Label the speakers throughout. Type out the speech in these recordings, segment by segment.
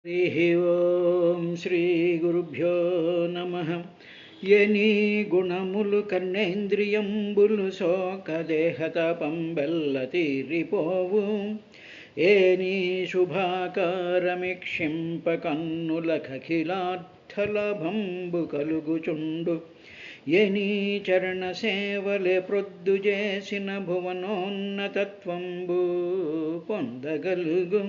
Speaker 1: హరి ఓం శ్రీ గురుభ్యో నమః. ఎనీ గుణములు కర్ణేంద్రియంబులు శోకదేహతపంబెల్ల తీరిపోవు, ఏనీ శుభాకారమిక్షింప కన్నుల ఖఖిలార్థలభంబు కలుగుచుండు, ఎనీ చరణ సేవలే ప్రొద్దు చేసిన భువనోన్నతత్వంబు పొందగలుగు,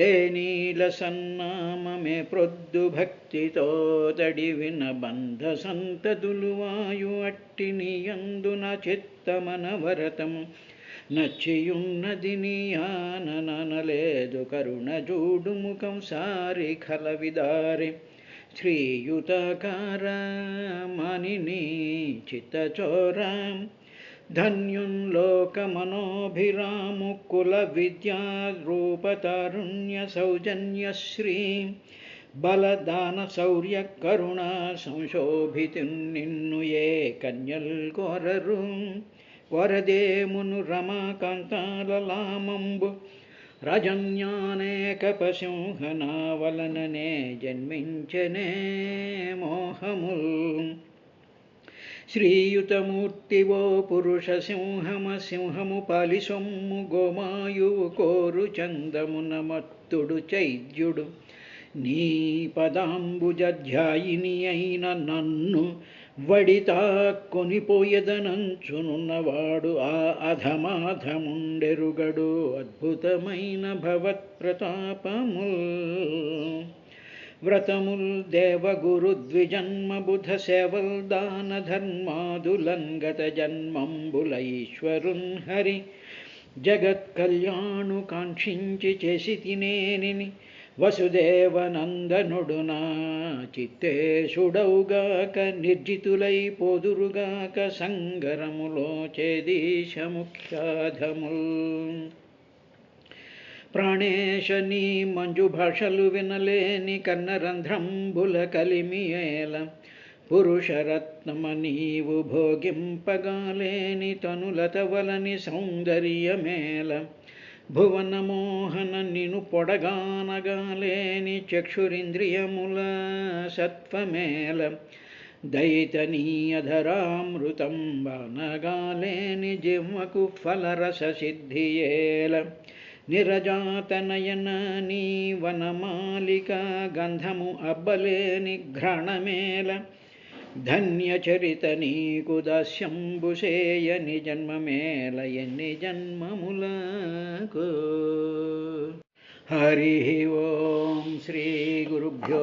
Speaker 1: ఏ నీల సన్నామమే ప్రొద్దు భక్తితో తడివిన బంధ సంతతులు వాయు అట్టిని అందున చిత్తమనవరతము నచ్చియున్నది నీయాననలేదు కరుణ జూడు ముఖం సారి ఖలవిదారి శ్రీయుతకార మనిని చిత్తచోరా ధన్యుల్లోకమనోభిరాము కుల విద్యా రూపతారుణ్య సౌజన్యశ్రీ బలదాన శౌర్య కరుణ సంశోభితు నిన్ను ఏ కన్యల్ కోరరు, వరదేమును రమాకాంతాలలామంబు రజన్యానేక పశుంహనావలననే జన్మించనే మోహముల్. శ్రీయుతమూర్తివో పురుష సింహము పాలిసొమ్ము గోమాయువు కోరు చందమున మత్తుడు చైద్యుడు, నీ పదాంబుజధ్యాయిని అయిన నన్ను వడితా కొనిపోయదనంచునున్నవాడు ఆ అధమాధముండెరుగడు అద్భుతమైన భవత్ప్రతాపముల్. వ్రతముల్ దేవగురు ద్విజన్మ బుధ సేవల్ దాన ధర్మాదులంగత జన్మంబులైశ్వరున్ హరి జగత్ కళ్యాణు కాంక్షించి చేసి తినేని వసుదేవనందనుడునా చిత్తేశుడౌగాక నిర్జితులై పోదురుగాక సంగరములో చేదీశ ముఖ్యాధముల్. ప్రాణేశ నీ మంజు భాషలు వినలేని కన్నరంధ్రంబుల కలిమియేల పురుషరత్నమ నీవు భోగింపగాలేని తనులతవలని సౌందర్యమేల భువన మోహన నిను పొడగానగాలేని చక్షురింద్రియముల సత్వమేల దైతనీయధరామృతం బానగాలేని జిహ్వకు ఫలరస సిద్ధియేల నిరజాతనయన నీ వనమాలిక గంధము అబ్బలేని ఘ్రాణమేల ధన్యచరిత నీకు దాస్యంబుసేయని జన్మమేల ఎన్ని జన్మములకు. హరి ఓం శ్రీ గురుభ్యో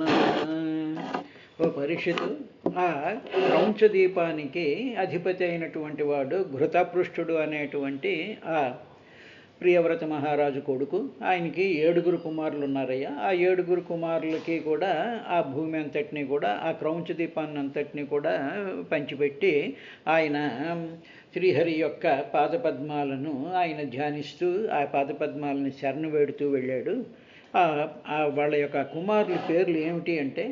Speaker 1: నమః. ఓ పరీక్షితు, ఆ క్రౌంచదీపానికి అధిపతి అయినటువంటి వాడు ఘృతపృష్ఠుడు అనేటువంటి ఆ ప్రియవ్రత మహారాజు కొడుకు. ఆయనకి 7 కుమారులు ఉన్నారయ్యా. ఆ 7 కుమారులకి కూడా ఆ భూమి అంతటినీ కూడా ఆ క్రౌంచదీపాన్ని అంతటినీ కూడా పంచిపెట్టి ఆయన శ్రీహరి యొక్క పాదపద్మాలను ఆయన ధ్యానిస్తూ ఆ పాదపద్మాలని శరణు వేడుతూ వెళ్ళాడు. వాళ్ళ యొక్క కుమారుల పేర్లు ఏమిటి అంటే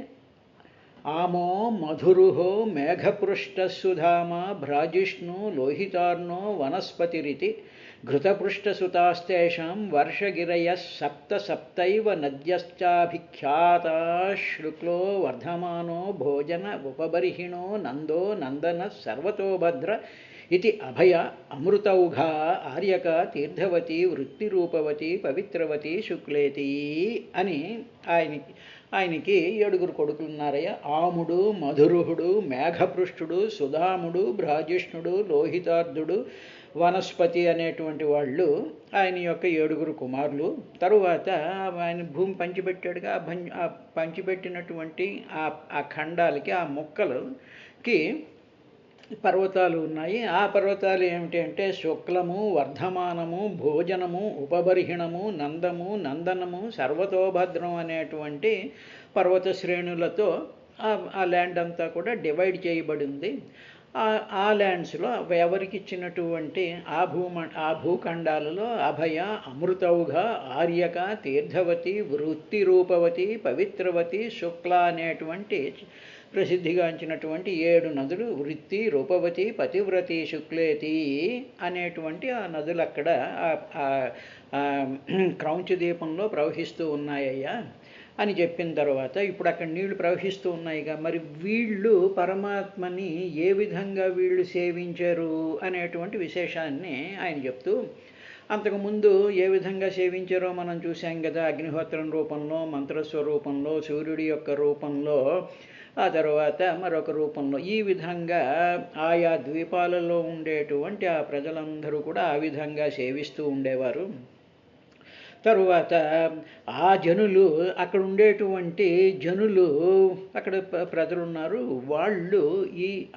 Speaker 1: ఆమో మధురుహో మేఘపృష్టసుధామ భ్రాజిష్ణు లోహితార్ణో వనస్పతిరితి ఘృతపృష్టసుతాస్తేషాం వర్షగిరయ సప్త సప్తైవ నద్యశ్చాభిఖ్యాతా శృక్లో వర్ధమానో భోజన ఉపబర్హిణో నందో నందన సర్వతోభద్ర ఇది అభయ అమృతౌఘా ఆర్యక తీర్థవతి వృత్తిరూపవతి పవిత్రవతి శుక్లేతి అని ఆయనకి 7 కొడుకులు ఉన్నారయ్య. ఆముడు, మధురుహుడు, మేఘపృష్ఠుడు, సుధాముడు, భ్రాజిష్ణుడు, లోహితార్ధుడు, వనస్పతి అనేటువంటి వాళ్ళు ఆయన యొక్క 7 కుమారులు. తరువాత ఆయన భూమి పంచిపెట్టాడుగా. ఆ పంచిపెట్టినటువంటి ఆ ఖండాలకి ఆ మొక్కలకి పర్వతాలు ఉన్నాయి. ఆ పర్వతాలు ఏమిటి అంటే శుక్లము, వర్ధమానము, భోజనము, ఉపబర్హిణము, నందము, నందనము, సర్వతోభద్రం అనేటువంటి పర్వత శ్రేణులతో ఆ ల్యాండ్ అంతా కూడా డివైడ్ చేయబడింది. ఆ ల్యాండ్స్లో ఎవరికి ఇచ్చినటువంటి ఆ భూఖండాలలో అభయ, అమృతౌఘ, ఆర్యక, తీర్థవతి, వృత్తి రూపవతి, పవిత్రవతి, శుక్ల అనేటువంటి ప్రసిద్ధిగాంచినటువంటి 7 నదులు, వృత్తి, రూపవతి, పతివ్రతి, శుక్లేతి అనేటువంటి ఆ నదులు అక్కడ క్రౌంచ దీపంలో ప్రవహిస్తూ ఉన్నాయ్యా అని చెప్పిన తర్వాత ఇప్పుడు అక్కడ నీళ్లు ప్రవహిస్తూ ఉన్నాయిగా, మరి వీళ్ళు పరమాత్మని ఏ విధంగా వీళ్ళు సేవించారు అనేటువంటి విశేషాన్ని ఆయన చెప్తూ, అంతకుముందు ఏ విధంగా సేవించారో మనం చూసాం కదా, అగ్నిహోత్రం రూపంలో, మంత్రస్వరూపంలో, సూర్యుడి యొక్క రూపంలో, ఆ తర్వాత మరొక రూపంలో, ఈ విధంగా ఆయా ద్వీపాలలో ఉండేటువంటి ఆ ప్రజలందరూ కూడా ఆ విధంగా సేవిస్తూ ఉండేవారు. తరువాత ఆ జనులు, అక్కడ ఉండేటువంటి జనులు, అక్కడ ప్రజలు ఉన్నారు, వాళ్ళు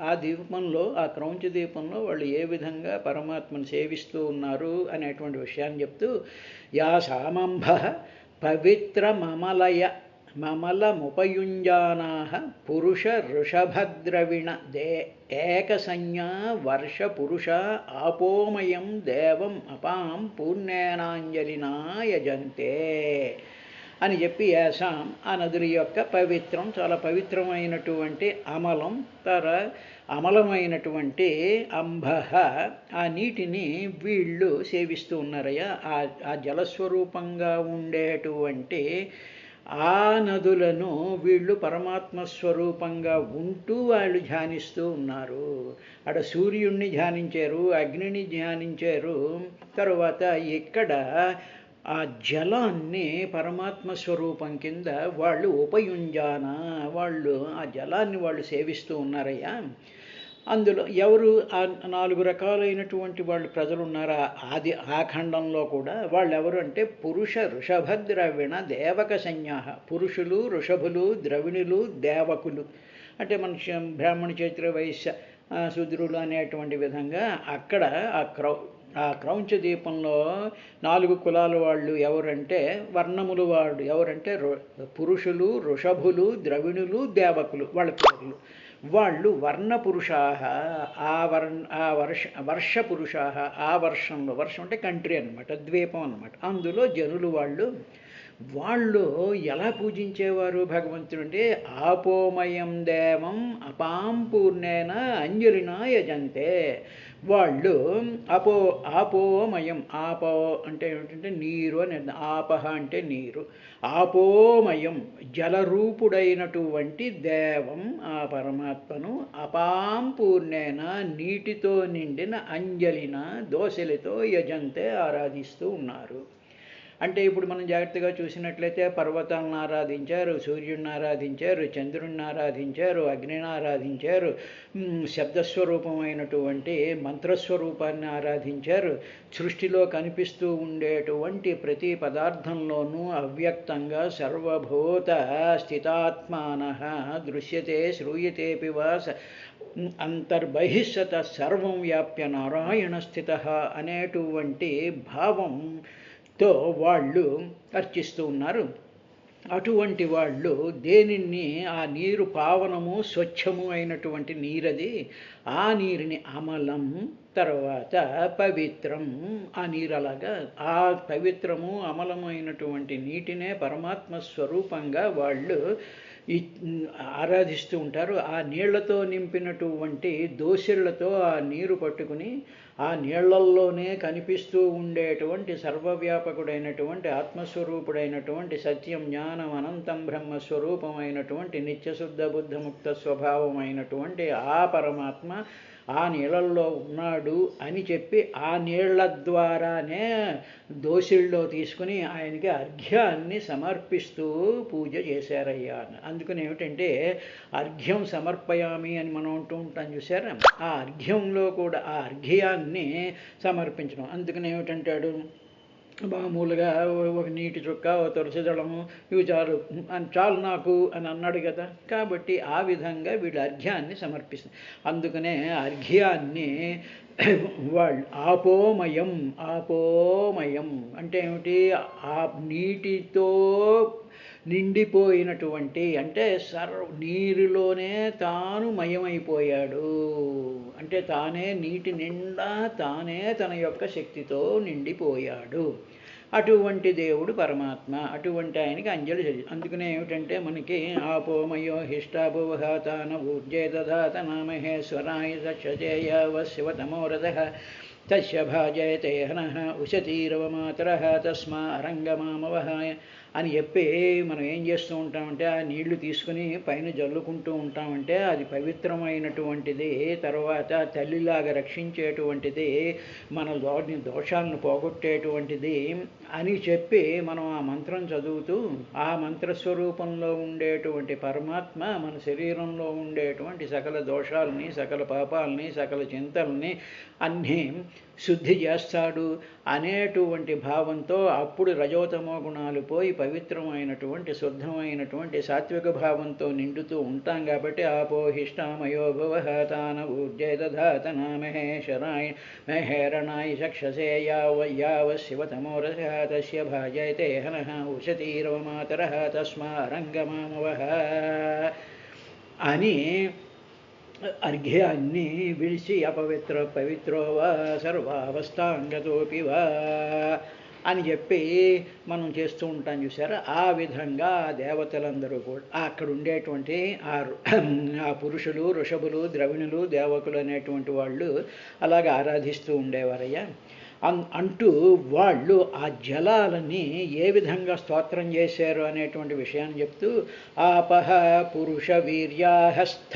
Speaker 1: ఆ ద్వీపంలో, ఆ క్రౌంచ ద్వీపంలో వాళ్ళు ఏ విధంగా పరమాత్మను సేవిస్తూ ఉన్నారు అనేటువంటి విషయాన్ని చెప్తూ, యాసామంభ పవిత్ర మమలముపయుంజానాః పురుష ఋషభద్రవిణ ఏకసంజ్ఞా వర్ష పురుష ఆపోమయం దేవం అపాం పూర్ణేనాంజలినా యజంతే అని చెప్పి, యాసాం ఆ నదుల యొక్క పవిత్రం, చాలా పవిత్రమైనటువంటి అమలం, అమలమైనటువంటి అంబః ఆ నీటిని వీళ్ళు సేవిస్తూ ఉన్నారయ్యా. ఆ జలస్వరూపంగా ఉండేటువంటి ఆ నదులను వీళ్ళు పరమాత్మ స్వరూపంగా ఉంటూ వాళ్ళు ధ్యానిస్తూ ఉన్నారు. అక్కడ సూర్యుణ్ణి ధ్యానించారు, అగ్నిని ధ్యానించారు. తరువాత ఇక్కడ ఆ జలాన్ని పరమాత్మ స్వరూపం కింద వాళ్ళు ఉపయుంజాన, వాళ్ళు ఆ జలాన్ని వాళ్ళు సేవిస్తూ ఉన్నారయ్యా. అందులో ఎవరు ఆ 4 రకాలైనటువంటి వాళ్ళు ప్రజలు ఉన్నారా ఆ ఖండంలో కూడా, వాళ్ళు ఎవరు అంటే పురుష ఋషభ ద్రవిణ దేవక సంజ్ఞా, పురుషులు, ఋషభులు, ద్రవిణులు, దేవకులు అంటే మన బ్రాహ్మణ, క్షత్రియ, వైశ్య, శూద్రులు అనేటువంటి విధంగా అక్కడ ఆ క్రౌంచ దీపంలో 4 కులాల వాళ్ళు ఎవరంటే, వర్ణములు వాళ్ళు ఎవరంటే పురుషులు, ఋషభులు, ద్రవిణులు, దేవకులు వాళ్ళ పేర్లు. వాళ్ళు వర్ణపురుషాః, వర్ష పురుషాః, ఆ వర్షంలో, వర్షం అంటే కంట్రీ అనమాట, ద్వీపం అనమాట, అందులో జనులు వాళ్ళు ఎలా పూజించేవారు భగవంతుడు అంటే, ఆపోమయం దేవం అపాం పూర్ణేన అంజలినా యజంతే. వాళ్ళు ఆపోమయం, ఆపో అంటే ఏమిటంటే నీరు అని, ఆపహ అంటే నీరు, ఆపోమయం జలరూపుడైనటువంటి దేవం ఆ పరమాత్మను, అపాం పూర్ణేన నీటితో నిండిన అంజలిన దోసెలతో యజంతే ఆరాధిస్తూ ఉన్నారు. అంటే ఇప్పుడు మనం జాగ్రత్తగా చూసినట్లయితే పర్వతాలను ఆరాధించారు, సూర్యుడిని ఆరాధించారు, చంద్రుడిని ఆరాధించారు, అగ్నిని ఆరాధించారు, శబ్దస్వరూపమైనటువంటి మంత్రస్వరూపాన్ని ఆరాధించారు. సృష్టిలో కనిపిస్తూ ఉండేటువంటి ప్రతి పదార్థంలోనూ అవ్యక్తంగా సర్వభూత స్థితాత్మానః దృశ్యతే శ్రూయతేపి వా అంతర్బహిస్సత సర్వం వ్యాప్య నారాయణ స్థితః అనేటువంటి భావంతో వాళ్ళు అర్చిస్తూ ఉన్నారు. అటువంటి వాళ్ళు దేనిని, ఆ నీరు పావనము స్వచ్ఛము అయినటువంటి నీరది, ఆ నీరుని అమలం, తర్వాత పవిత్రం, ఆ నీరు అలాగా ఆ పవిత్రము అమలమైనటువంటి నీటినే పరమాత్మ స్వరూపంగా వాళ్ళు ఆరాధిస్తూ ఉంటారు. ఆ నీళ్లతో నింపినటువంటి దోసెళ్లతో ఆ నీరు పట్టుకుని ఆ నీళ్లల్లోనే కనిపిస్తూ ఉండేటువంటి సర్వవ్యాపకుడైనటువంటి ఆత్మస్వరూపుడైనటువంటి సత్యం, జ్ఞానం, అనంతం బ్రహ్మస్వరూపమైనటువంటి నిత్యశుద్ధ బుద్ధముక్త స్వభావమైనటువంటి ఆ పరమాత్మ ఆ నీళ్ళల్లో ఉన్నాడు అని చెప్పి ఆ నీళ్ల ద్వారానే దోసిళ్ళలో తీసుకుని ఆయనకి అర్ఘ్యాన్ని సమర్పిస్తూ పూజ చేశారయ్యా. అందుకని ఏమిటంటే అర్ఘ్యం సమర్పయామి అని మనం అంటూ ఉంటాం చూసారా, ఆ అర్ఘ్యంలో కూడా ఆ అర్ఘ్యాన్ని సమర్పించడం. అందుకని ఏమిటంటాడు, మామూలుగా ఒక నీటి చుక్క, ఒక తులసి దళము, ఇవి చాలు నాకు అని అన్నాడు కదా. కాబట్టి ఆ విధంగా వీళ్ళు అర్ఘ్యాన్ని సమర్పిస్తుంది. అందుకనే అర్ఘ్యాన్ని వాళ్ళు ఆపోమయం అంటే ఏమిటి, ఆ నీటితో నిండిపోయినటువంటి అంటే నీరులోనే తాను మయమైపోయాడు. అంటే తానే నీటి నిండా తానే తన యొక్క శక్తితో నిండిపోయాడు. అటువంటి దేవుడు పరమాత్మ. అటువంటి ఆయనకి అంజలి అందుకనే ఏమిటంటే మనకి ఆపోమయో హిష్టాభువహాతాన ఊర్జే దధాత నామహేశ్వరాయ సక్షజేయవ శివతమోరథ తస్య భాజయతే హనః ఉశతీరవమాతరః తస్మా అరంగమామవహాయ అని చెప్పి మనం ఏం చేస్తూ ఉంటామంటే ఆ నీళ్లు తీసుకుని పైన జల్లుకుంటూ ఉంటామంటే అది పవిత్రమైనటువంటిది, తర్వాత తల్లిలాగా రక్షించేటువంటిది, మన దోషాలను పోగొట్టేటువంటిది అని చెప్పి మనం ఆ మంత్రం చదువుతూ ఆ మంత్రస్వరూపంలో ఉండేటువంటి పరమాత్మ మన శరీరంలో ఉండేటువంటి సకల దోషాలని, సకల పాపాలని, సకల చింతల్ని అన్నీ శుద్ధి చేస్తాడు అనేటువంటి భావంతో అప్పుడు రజోతమో గుణాలు పోయి పవిత్రమైనటువంటి శుద్ధమైనటువంటి సాత్విక భావంతో నిండుతూ ఉంటాం. కాబట్టి ఆపోహిష్టామయో భువః తాన ఊర్జే దధాత నామహేశ్వరాయ మహేరణాయ చక్షసే యావ శివతమోరథ తస్య భాజయతే హనః ఉశతీరవమాతరః తస్మా రంగమామవః అని అర్ఘ్యాన్ని విడిచి పవిత్రో వా సర్వావస్థాంగతోపి వా అని చెప్పి మనం చేస్తూ ఉంటాం. చూసారా, ఆ విధంగా దేవతలందరూ కూడా అక్కడ ఉండేటువంటి ఆ పురుషులు, ఋషభులు, ద్రవిణులు, దేవకులు అనేటువంటి వాళ్ళు అలాగ ఆరాధిస్తూ ఉండేవారయ్యా. అంటూ వాళ్ళు ఆ జలాలని ఏ విధంగా స్తోత్రం చేశారు అనేటువంటి విషయాన్ని చెప్తూ ఆపహ పురుష వీర్యాహస్థ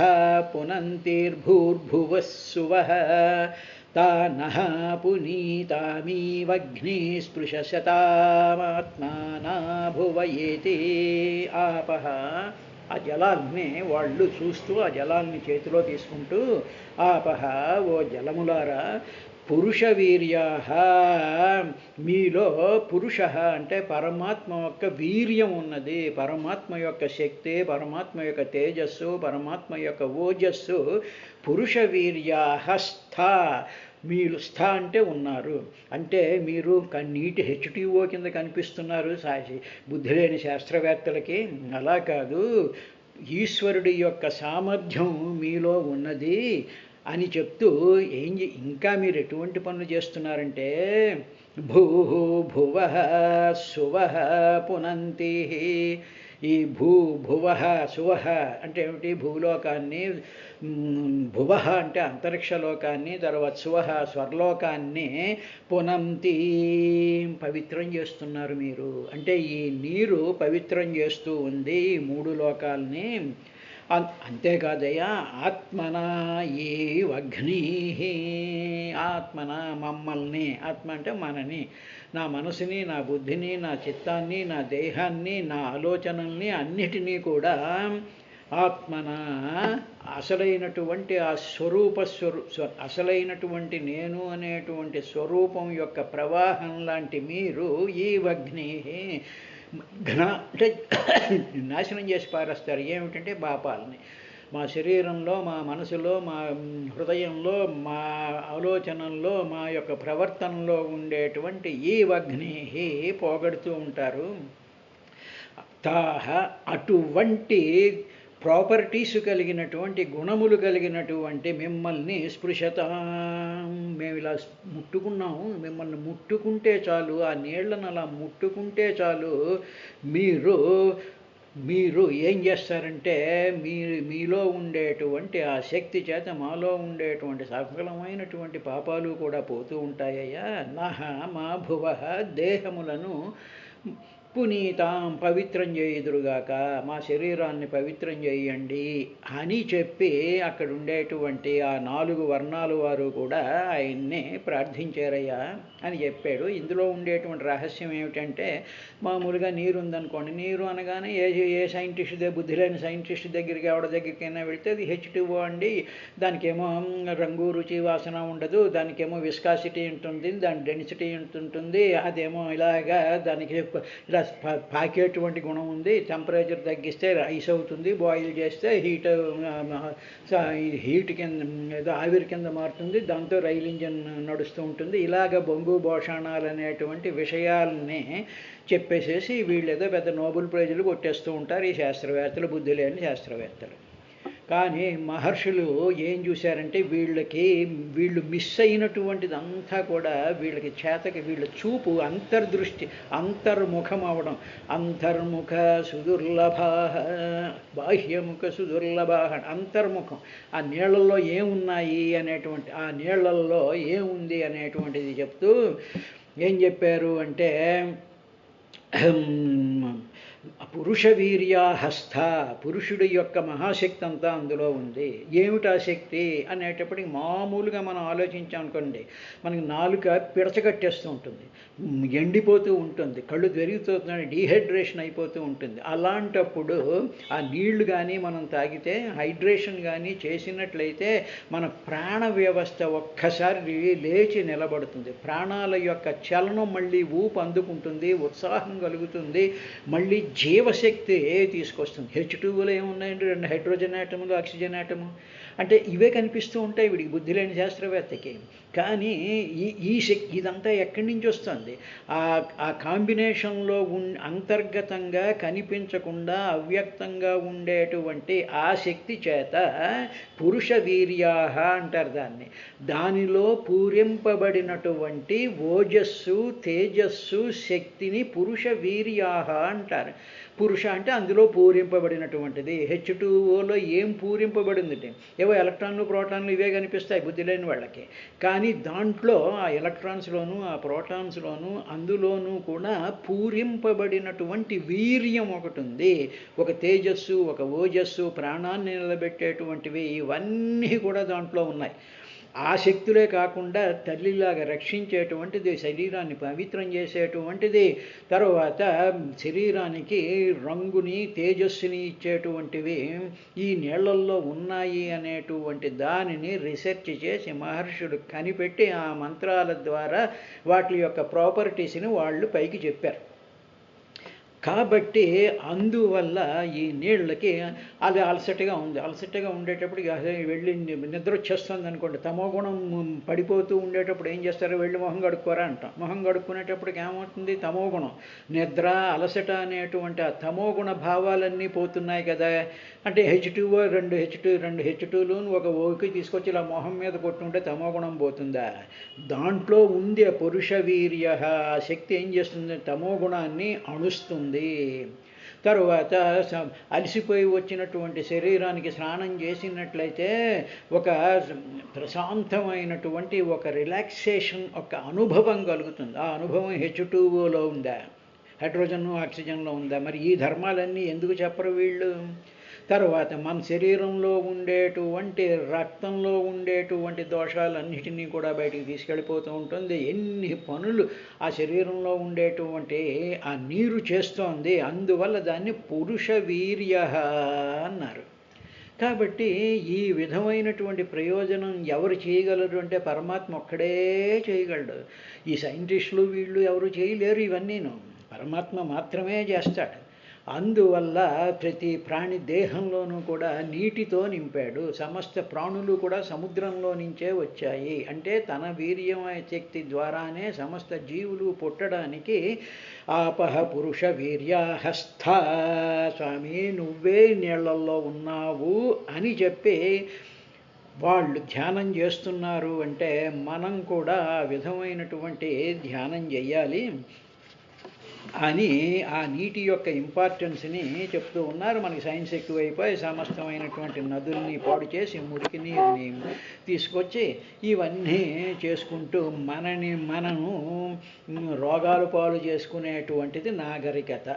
Speaker 1: పునంతిర్భూర్భువస్సువః తానః పునీతామీవగ్ని స్పృశశతామాత్మానా భువయేతి. ఆపహ ఆ జలాల్ని వాళ్ళు చూస్తూ ఆ జలాల్ని చేతిలో తీసుకుంటూ ఆపహ ఓ జలములారా పురుష వీర్యాః మీలో పురుష అంటే పరమాత్మ యొక్క వీర్యం ఉన్నది, పరమాత్మ యొక్క శక్తి, పరమాత్మ యొక్క తేజస్సు, పరమాత్మ యొక్క ఓజస్సు పురుష వీర్యాః స్థ మీరు స్థ అంటే ఉన్నారు, అంటే మీరు నీటి హెచ్టిఓ కింద కనిపిస్తున్నారు బుద్ధి లేని శాస్త్రవేత్తలకి. అలా కాదు, ఈశ్వరుడి యొక్క సామర్థ్యం మీలో ఉన్నది అని చెప్తూ ఇంకా మీరు ఎటువంటి పనులు చేస్తున్నారంటే భువః సువః పునంతి. ఈ భువః సువః అంటే ఏమిటి? భూలోకాన్ని, భువః అంటే అంతరిక్షలోకాన్ని, తర్వాత సువః స్వర్లోకాన్ని పునంతి పవిత్రం చేస్తున్నారు మీరు. అంటే ఈ నీరు పవిత్రం చేస్తూ ఉంది ఈ మూడు లోకాల్ని. అంతేకాదయ్యా ఆత్మనా ఏ అగ్ని, ఆత్మన మమ్మల్ని, ఆత్మ అంటే మనని, నా మనసుని, నా బుద్ధిని, నా చిత్తాన్ని, నా దేహాన్ని, నా ఆలోచనల్ని అన్నిటినీ కూడా ఆత్మన అసలైనటువంటి ఆ అసలైనటువంటి నేను అనేటువంటి స్వరూపం యొక్క ప్రవాహం లాంటి మీరు ఈ అగ్ని అంటే నాశనం చేసి పారేస్తారు. ఏమిటంటే పాపాలని మా శరీరంలో, మా మనసులో, మా హృదయంలో, మా ఆలోచనల్లో, మా యొక్క ప్రవర్తనలో ఉండేటువంటి ఈ అగ్ని పోగొడుతూ ఉంటారు. తాహ అటువంటి ప్రాపర్టీస్ కలిగినటువంటి, గుణములు కలిగినటువంటి మిమ్మల్ని స్పృశత, మేము ఇలా ముట్టుకున్నాము, మిమ్మల్ని ముట్టుకుంటే చాలు, ఆ నీళ్లను అలా ముట్టుకుంటే చాలు, మీరు ఏం చేస్తారంటే మీలో ఉండేటువంటి ఆ శక్తి చేత మాలో ఉండేటువంటి సఫలమైనటువంటి పాపాలు కూడా పోతూ ఉంటాయ్యా. నహ మా భువః దేహములను పునీతాం పవిత్రం చేయుదురుగాక, మా శరీరాన్ని పవిత్రం చేయండి అని చెప్పి అక్కడ ఉండేటువంటి ఆ 4 వర్ణాల వారు కూడా ఆయన్ని ప్రార్థించారయ్యా అని చెప్పాడు. ఇందులో ఉండేటువంటి రహస్యం ఏమిటంటే, మామూలుగా నీరు ఉందనుకోండి, నీరు అనగానే ఏ సైంటిస్ట్ బుద్ధి లేని సైంటిస్ట్ దగ్గరికి, ఎవడ దగ్గరికైనా వెళ్తే అది H2O అండి, దానికేమో రంగు, రుచి, వాసన ఉండదు, దానికేమో విస్కాసిటీ ఉంటుంది, దాని డెన్సిటీ ఉంటుంది, అదేమో ఇలాగా దానికి ఇలా పాకేటువంటి గుణం ఉంది. టెంపరేచర్ తగ్గిస్తే ఐస్ అవుతుంది, బాయిల్ చేస్తే హీట్ కింద ఏదో ఆవిరి కింద మారుతుంది, దాంతో రైలు ఇంజన్ నడుస్తూ ఉంటుంది. ఇలాగ బొంగు భోషాణాలు అనేటువంటి విషయాలనే చెప్పేసేసి వీళ్ళు ఏదో పెద్ద నోబెల్ ప్రైజులు కొట్టేస్తూ ఉంటారు ఈ శాస్త్రవేత్తలు, బుద్ధి లేని శాస్త్రవేత్తలు. కానీ మహర్షులు ఏం చూశారంటే వీళ్ళు మిస్ అయినటువంటిదంతా కూడా వీళ్ళకి చేతకి వీళ్ళ చూపు అంతర్దృష్టి అంతర్ముఖం అవడం. అంతర్ముఖ సుదుర్లభ బాహ్యముఖ సుదుర్లభ అంతర్ముఖం. ఆ నీళ్ళల్లో ఏమున్నాయి అనేటువంటి, ఆ నీళ్ళల్లో ఏముంది అనేటువంటిది చెప్తూ ఏం చెప్పారు అంటే పురుష వీర్యాహస్థ, పురుషుడి యొక్క మహాశక్తి అంతా అందులో ఉంది. ఏమిటా శక్తి అనేటప్పటికి మామూలుగా మనం ఆలోచించామనుకోండి, మనకి నాలుక పిడచగట్టేస్తూ ఉంటుంది, ఎండిపోతూ ఉంటుంది, కళ్ళు పెరుగుతూ డీహైడ్రేషన్ అయిపోతూ ఉంటుంది. అలాంటప్పుడు ఆ నీళ్లు కానీ మనం తాగితే, హైడ్రేషన్ కానీ చేసినట్లయితే మన ప్రాణ వ్యవస్థ ఒక్కసారి లేచి నిలబడుతుంది. ప్రాణాల యొక్క చలనం మళ్ళీ ఊపు అందుకుంటుంది, ఉత్సాహం కలుగుతుంది, మళ్ళీ జీవశక్తి తీసుకొస్తుంది. H2ఓలో ఏమున్నాయండి? 2 హైడ్రోజన్ ఆటములు, ఆక్సిజన్ ఆటము. అంటే ఇవే కనిపిస్తూ ఉంటాయి వీడికి, బుద్ధి లేని శాస్త్రవేత్తకి. కానీ ఈ శక్తి ఇదంతా ఎక్కడి నుంచి వస్తుంది? ఆ కాంబినేషన్లో అంతర్గతంగా కనిపించకుండా అవ్యక్తంగా ఉండేటువంటి ఆ శక్తి చేత పురుష వీర్యాహ అంటారు దాన్ని. దానిలో పూరింపబడినటువంటి ఓజస్సు, తేజస్సు, శక్తిని పురుష వీర్యాహ అంటారు. పురుష అంటే అందులో పూరింపబడినటువంటిది. H2ఓలో ఏం పూరింపబడింది? ఏవో ఎలక్ట్రాన్లు, ప్రోటాన్లు ఇవే కనిపిస్తాయి బుద్ధి లేని వాళ్ళకి. కానీ దాంట్లో ఆ ఎలక్ట్రాన్స్లోను, ఆ ప్రోటాన్స్లోను, అందులోనూ కూడా పూరింపబడినటువంటి వీర్యం ఒకటి ఉంది. ఒక తేజస్సు, ఒక ఓజస్సు, ప్రాణాన్ని నిలబెట్టేటువంటివి ఇవన్నీ కూడా దాంట్లో ఉన్నాయి. ఆ శక్తులే కాకుండా తల్లిలాగా రక్షించేటువంటిది, శరీరాన్ని పవిత్రం చేసేటువంటిది, తర్వాత శరీరానికి రంగుని, తేజస్సుని ఇచ్చేటువంటివి ఈ నీళ్లల్లో ఉన్నాయి అనేటువంటి దానిని రీసెర్చ్ చేసి మహర్షులు కనిపెట్టి ఆ మంత్రాల ద్వారా వాటి యొక్క ప్రాపర్టీస్ని వాళ్ళు పైకి చెప్పారు. కాబట్టి అందువల్ల ఈ నీళ్ళకి అది అలసటగా ఉంది. అలసటగా ఉండేటప్పుడు వెళ్ళి నిద్ర వచ్చేస్తుంది అనుకోండి, తమోగుణం పడిపోతూ ఉండేటప్పుడు ఏం చేస్తారు? వెళ్ళి మొహం కడుక్కోరా అంటాం. మొహం కడుక్కునేటప్పటికి ఏమవుతుంది? తమోగుణం, నిద్ర, అలసట అనేటువంటి ఆ తమోగుణ భావాలన్నీ పోతున్నాయి కదా. అంటే H2O, 2 H2లు ఒక ఓకి తీసుకొచ్చి ఇలా మొహం మీద కొట్టుంటే తమోగుణం పోతుందా? దాంట్లో ఉంది ఆ పురుష వీర్య. ఆ శక్తి ఏం చేస్తుంది? తమోగుణాన్ని అణుస్తుంది. తరువాత అలసిపోయి వచ్చినటువంటి శరీరానికి స్నానం చేసినట్లయితే ఒక ప్రశాంతమైనటువంటి ఒక రిలాక్సేషన్, ఒక అనుభవం కలుగుతుంది. ఆ అనుభవం H2ఓలో ఉందా? హైడ్రోజన్, ఆక్సిజన్లో ఉందా? మరి ఈ ధర్మాలన్నీ ఎందుకు చెప్పరు వీళ్ళు? తర్వాత మన శరీరంలో ఉండేటువంటి, రక్తంలో ఉండేటువంటి దోషాలన్నిటినీ కూడా బయటికి తీసుకెళ్ళిపోతూ ఉంటుంది. ఎన్ని పనులు ఆ శరీరంలో ఉండేటువంటి ఆ నీరు చేస్తోంది. అందువల్ల దాన్ని పురుష వీర్య అన్నారు. కాబట్టి ఈ విధమైనటువంటి ప్రయోజనం ఎవరు చేయగలరు అంటే పరమాత్మ ఒక్కడే చేయగలడు. ఈ సైంటిస్టులు వీళ్ళు ఎవరు చేయలేరు. ఇవన్నీను పరమాత్మ మాత్రమే చేస్తాడు. అందువల్ల ప్రతి ప్రాణి దేహంలోనూ కూడా నీటితో నింపాడు. సమస్త ప్రాణులు కూడా సముద్రంలో నుంచే వచ్చాయి. అంటే తన వీర్యమయ శక్తి ద్వారానే సమస్త జీవులు పుట్టడానికి ఆపహ పురుష వీర్యాహస్థ, స్వామి నువ్వే నీళ్లలో ఉన్నావు అని చెప్పి వాళ్ళు ధ్యానం చేస్తున్నారు. అంటే మనం కూడా ఆ విధమైనటువంటి ధ్యానం చెయ్యాలి అని ఆ నీటి యొక్క ఇంపార్టెన్స్ని చెప్తూ ఉన్నారు. మనకి సైన్స్ ఎక్కువైపోయి సమస్తమైనటువంటి నదుల్ని పాడు చేసి మురికి నీరుని తీసుకొచ్చి ఇవన్నీ చేసుకుంటూ మనము రోగాలు పాలు చేసుకునేటువంటిది నాగరికత.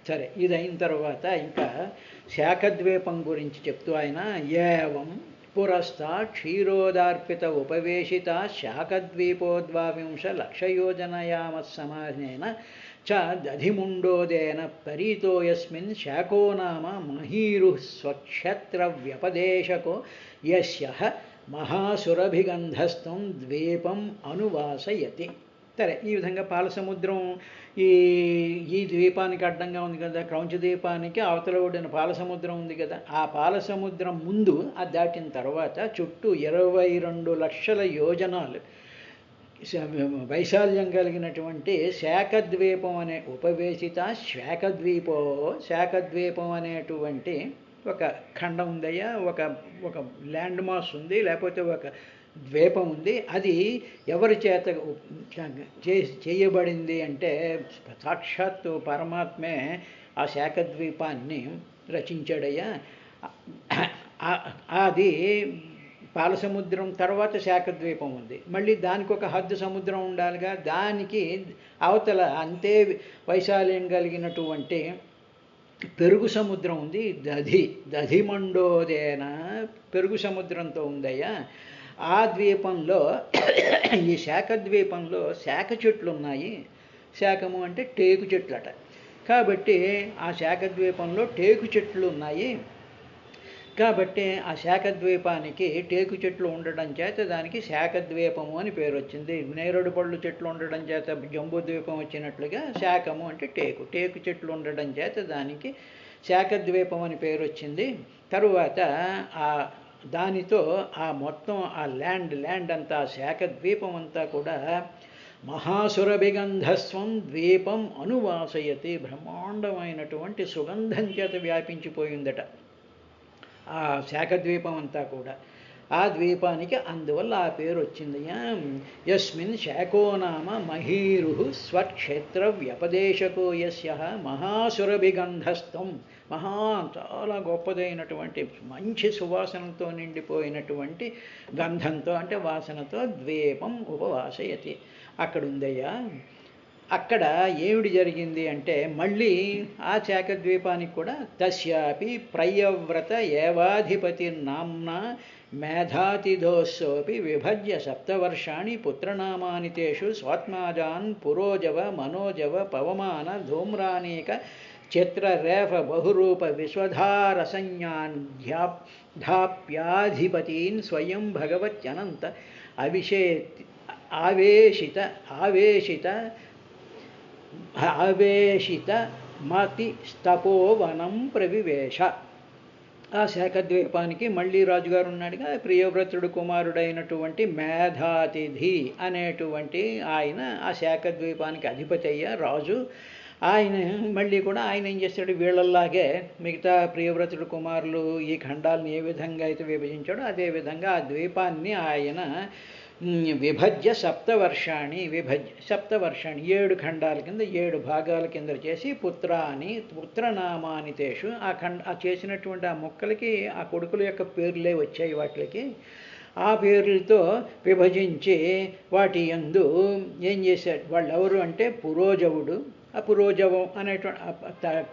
Speaker 1: సరే, ఇది అయిన తర్వాత ఇంకా శాఖద్వీపం గురించి చెప్తూ ఆయన ఏవం పురస్తా క్షీరోదార్పిత ఉపవేశిత శాఖద్వీపోద్వావింశ లక్షయోజనయామస్సమానేన చ దధిముండోదేన పరీతో యస్మిన్ శాఖో నామ మహీరు స్వక్షేత్ర వ్యపదేశకో యస్య మహాసురభిగంధస్థం ద్వీపం అనువాసయతి. సరే, ఈ విధంగా పాలసముద్రం ఈ ఈ ద్వీపానికి అడ్డంగా ఉంది కదా, క్రౌంచ ద్వీపానికి అవతల ఒడిన పాలసముద్రం ఉంది కదా, ఆ పాలసముద్రం ముందు అది దాటిన తర్వాత చుట్టూ 22 లక్షల యోజనాలు వైశాల్యం కలిగినటువంటి శాఖద్వీపం అనే ఉపవేశిత శాఖద్వీపం అనేటువంటి ఒక ఖండం ఉందయ్యా, ఒక ఒక ల్యాండ్ మాస్ ఉంది, లేకపోతే ఒక ద్వీపం ఉంది. అది ఎవరి చేత చేయబడింది అంటే సాక్షాత్తు పరమాత్మే ఆ శాఖద్వీపాన్ని రచించాడయ్యా. అది పాలసముద్రం తర్వాత శాఖద్వీపం ఉంది, మళ్ళీ దానికి ఒక హద్దు సముద్రం ఉండాలిగా, దానికి అవతల అంతే వైశాల్యం కలిగినటువంటి పెరుగు సముద్రం ఉంది, దధిమండోదేన పెరుగు సముద్రంతో ఉందయ్యా. ఆ ద్వీపంలో ఈ శాఖద్వీపంలో శాఖ చెట్లు ఉన్నాయి. శాఖము అంటే టేకు చెట్లట. కాబట్టి ఆ శాఖద్వీపంలో టేకు చెట్లు ఉన్నాయి. కాబట్టి ఆ శాఖద్వీపానికి టేకు చెట్లు ఉండడం చేత దానికి శాఖద్వీపము అని పేరు వచ్చింది. నేరేడు పళ్ళు చెట్లు ఉండడం చేత జంబూద్వీపం వచ్చినట్లుగా శాఖము అంటే టేకు చెట్లు ఉండడం చేత దానికి శాఖద్వీపం అని పేరు వచ్చింది. తరువాత దానితో ఆ మొత్తం ఆ ల్యాండ్ అంతా శాఖద్వీపం అంతా కూడా మహాసురభిగంధస్వం ద్వీపం అనువాసయతి, బ్రహ్మాండమైనటువంటి సుగంధం చేత వ్యాపించిపోయిందట ఆ శాఖద్వీపం అంతా కూడా. ఆ ద్వీపానికి అందువల్ల ఆ పేరు వచ్చింది. యస్మిన్ శాఖో నామ మహీరు స్వక్షేత్ర వ్యపదేశకో యస్య మహాసురభిగంధస్థం, చాలా గొప్పదైనటువంటి మంచి సువాసనతో నిండిపోయినటువంటి గంధంతో అంటే వాసనతో ద్వీపం ఉపవాసయతి అక్కడుందయ్యా. అక్కడ ఏమిటి జరిగింది అంటే మళ్ళీ ఆ శాఖద్వీపానికి కూడా తస్యాపి ప్రయవ్రత ఏవాధిపతి నామ్నా మేధాతిథోస్సోపి విభజ్య సప్తవర్షాణి పుత్రనామాని తేషు స్వాత్మాజాన్ పురోజవ మనోజవ పవమాన ధూమ్రానీక చిత్రరేఫ బహురూప విశ్వధారసంజ్ఞాన్ ధాప్యాధిపతీన్ స్వయం భగవత్యనంత ఆవేశిత మతి స్తపోవనం ప్రవివేశ. ఆ శాఖద్వీపానికి మళ్ళీ రాజుగారు ఉన్నాడుగా, ప్రియవ్రతుడు కుమారుడైనటువంటి మేధాతిథి అనేటువంటి ఆయన ఆ శాఖద్వీపానికి అధిపతి అయ్యా రాజు. ఆయన మళ్ళీ కూడా ఆయన ఏం చేస్తాడు, వీళ్ళల్లాగే మిగతా ప్రియవ్రతుడు కుమారులు ఈ ఖండాలను ఏ విధంగా అయితే విభజించాడో అదేవిధంగా ఆ ద్వీపాన్ని ఆయన విభజ్య సప్తవర్షాణి 7 ఖండాల కింద 7 భాగాల కింద చేసి పుత్రనామాని తేషు ఆ చేసినటువంటి ఆ మొక్కలకి ఆ కొడుకుల యొక్క పేర్లే వచ్చాయి వాటికి. ఆ పేర్లతో విభజించి వాటి యందు ఏం చేశాడు, వాళ్ళు ఎవరు అంటే పురోజవుడు. ఆ పురోజవం అనేటువంటి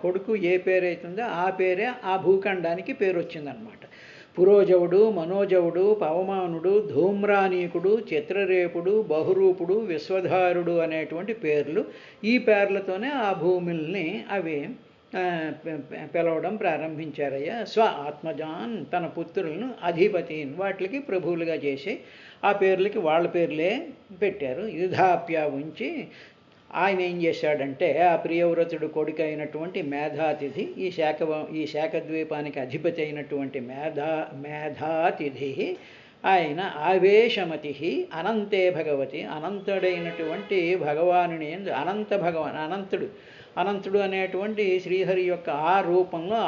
Speaker 1: కొడుకు ఏ పేరైతుందో ఆ పేరే ఆ భూఖండానికి పేరు వచ్చిందనమాట. పురోజవుడు, మనోజవుడు, పవమానుడు, ధూమ్రానీకుడు, చిత్రరేపుడు, బహురూపుడు, విశ్వధారుడు అనేటువంటి పేర్లు. ఈ పేర్లతోనే ఆ భూముల్ని అవి పిలవడం ప్రారంభించారయ్యా. స్వ ఆత్మజాన్ తన పుత్రులను అధిపతిని వాటికి ప్రభువులుగా చేసి ఆ పేర్లకి వాళ్ళ పేర్లే పెట్టారు. యుధాప్య ఉంచి ఆయన ఏం చేశాడంటే ఆ ప్రియవ్రతుడు కొడుకు అయినటువంటి మేధాతిథి ఈ శాఖద్వీపానికి అధిపతి అయినటువంటి మేధాతిథి ఆయన ఆవేశమతి అనంతే భగవతి అనంతుడైనటువంటి భగవానుని అనంతుడు అనేటువంటి శ్రీహరి యొక్క ఆ రూపంలో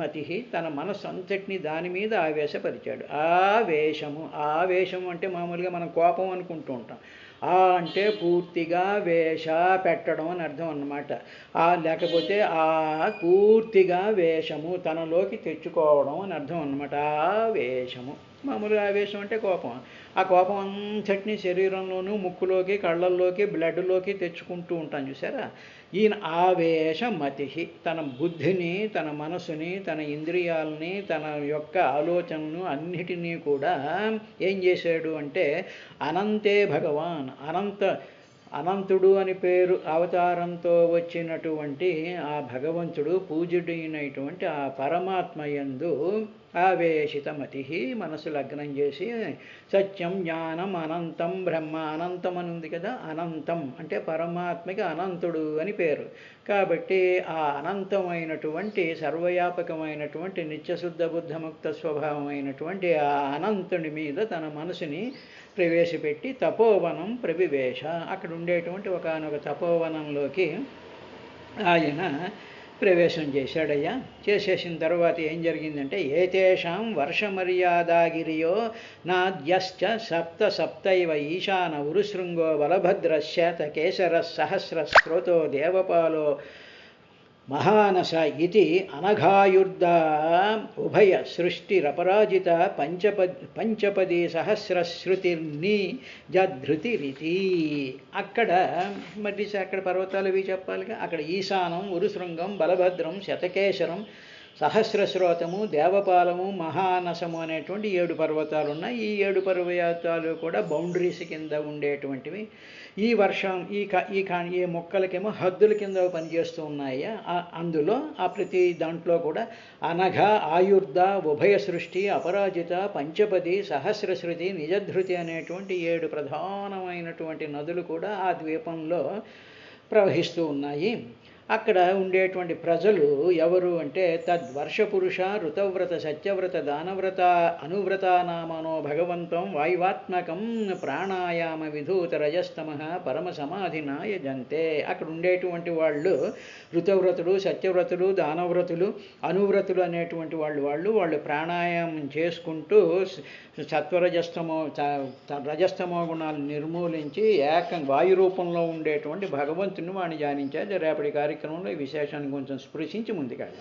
Speaker 1: మతి తన మనస్సు అంతటిని దాని మీద ఆవేశపరిచాడు. ఆవేశము అంటే మామూలుగా మనం కోపం అనుకుంటూ ఉంటాం. అంటే పూర్తిగా వేష పెట్టడం అని అర్థం అన్నమాట. లేకపోతే పూర్తిగా వేషము తనలోకి తెచ్చుకోవడం అని అర్థం అన్నమాట. ఆవేశము మామూలుగా ఆవేశం అంటే కోపం. ఆ కోపం అంతటినీ శరీరంలోనూ ముక్కులోకి కళ్ళల్లోకి బ్లడ్లోకి తెచ్చుకుంటూ ఉంటాం చూసారా. ఈయన ఆవేశమతి తన బుద్ధిని తన మనసుని తన ఇంద్రియాలని తన యొక్క ఆలోచనను అన్నిటినీ కూడా ఏం చేశాడు అంటే అనంతే భగవాన్ అనంతుడు అని పేరు అవతారంతో వచ్చినటువంటి ఆ భగవంతుడు పూజ్యుడైనటువంటి ఆ పరమాత్మ యందు ఆవేశితమతి, మనసు లగ్నం చేసి సత్యం జ్ఞానం అనంతం బ్రహ్మ, అనంతం అని ఉంది కదా, అనంతం అంటే పరమాత్మకి అనంతుడు అని పేరు. కాబట్టి ఆ అనంతమైనటువంటి సర్వవ్యాపకమైనటువంటి నిత్యశుద్ధ బుద్ధముక్త స్వభావమైనటువంటి ఆ అనంతుని మీద తన మనసుని ప్రవేశపెట్టి తపోవనం ప్రవివేశ, అక్కడ ఉండేటువంటి ఒకానొక తపోవనంలోకి ఆయన ప్రవేశం చేశాడయ్యా. చేసేసిన తర్వాత ఏం జరిగిందంటే, ఏతేషాం వర్షమర్యాదాగిరియో నాద్యశ్చ సప్త సప్తైవ ఈశాన ఉరుశృంగో బలభద్రశ్చేత కేసర సహస్రస్రోతో దేవపాలో మహానస ఇతి అనఘాయుర్ద ఉభయ సృష్టిరపరాజిత పంచపది సహస్రశ్రుతిర్ని జధృతిరితి. అక్కడ మరి అక్కడ పర్వతాలు ఇవి చెప్పాలిగా. అక్కడ ఈశానం, ఉరుశృంగం, బలభద్రం, శతకేశరం, సహస్రశ్రోతము, దేవపాలము, మహానసము అనేటువంటి 7 పర్వతాలు ఉన్నాయి. ఈ 7 పర్వతాలు కూడా బౌండరీస్ కింద ఉండేటువంటివి. ఈ వర్షం ఈ మొక్కలకేమో హద్దుల కింద పనిచేస్తూ ఉన్నాయి. అందులో ఆ ప్రతి దాంట్లో కూడా అనఘ, ఆయుర్ధ, ఉభయ సృష్టి, అపరాజిత, పంచపది, సహస్రశ్రుతి, నిజధృతి అనేటువంటి 7 ప్రధానమైనటువంటి నదులు కూడా ఆ ద్వీపంలో ప్రవహిస్తూ ఉన్నాయి. అక్కడ ఉండేటువంటి ప్రజలు ఎవరు అంటే, తద్వర్షపురుష ఋతవ్రత సత్యవ్రత దానవ్రత అనువ్రతానామనో భగవంతం వాయువాత్మకం ప్రాణాయామ విధూత రజస్తమ పరమ సమాధినా యజంతే. అక్కడ ఉండేటువంటి వాళ్ళు ఋతవ్రతులు, సత్యవ్రతులు, దానవ్రతులు, అనువ్రతులు అనేటువంటి వాళ్ళు ప్రాణాయామం చేసుకుంటూ రజస్తమో గుణాలు నిర్మూలించి వాయు రూపంలో ఉండేటువంటి భగవంతుని వాడిని ధ్యానించారు. రేపటి కార్యక్రమంలో ఈ విశేషాన్ని కొంచెం స్పృశించి ముందుకెళ్దాం.